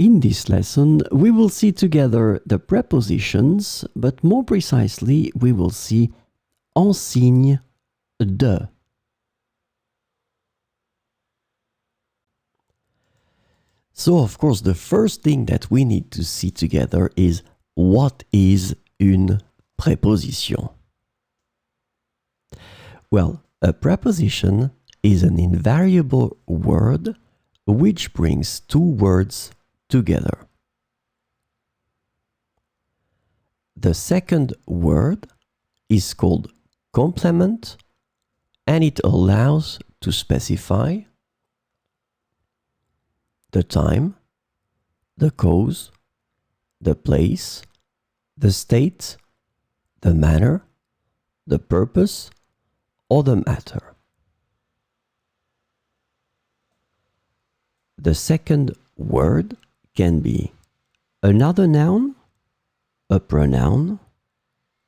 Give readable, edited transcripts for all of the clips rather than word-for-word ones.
In this lesson, we will see together the prepositions, but more precisely, we will see en signe de. So, of course, the first thing that we need to see together is what is une préposition? Well, a preposition is an invariable word which brings two words together. The second word is called complement, and it allows to specify the time, the cause, the place, the state, the manner, the purpose, or the matter. The second word can be another noun, a pronoun,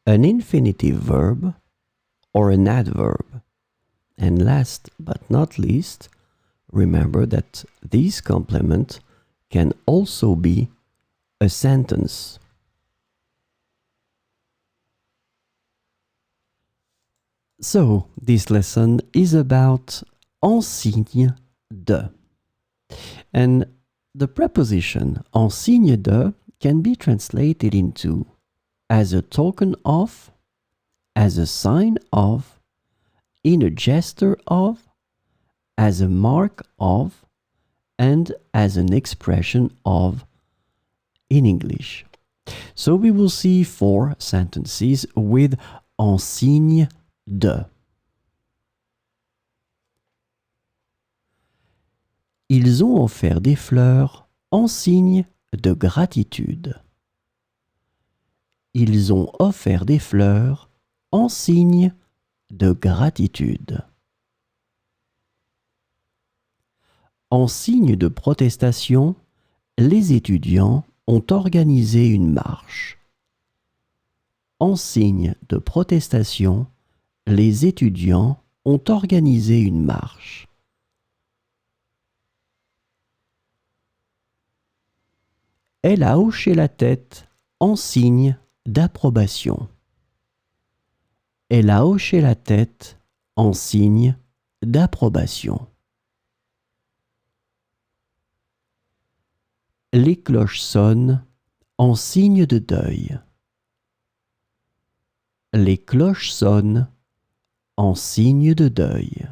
an infinitive verb, or an adverb. And last but not least, remember that this complement can also be a sentence. So, this lesson is about en signe de. And the preposition en signe de can be translated into as a token of, as a sign of, in a gesture of, as a mark of, and as an expression of in English. So we will see 4 sentences with en signe de. Ils ont offert des fleurs en signe de gratitude. Ils ont offert des fleurs en signe de gratitude. En signe de protestation, les étudiants ont organisé une marche. En signe de protestation, les étudiants ont organisé une marche. Elle a hoché la tête en signe d'approbation. Elle a hoché la tête en signe d'approbation. Les cloches sonnent en signe de deuil. Les cloches sonnent en signe de deuil.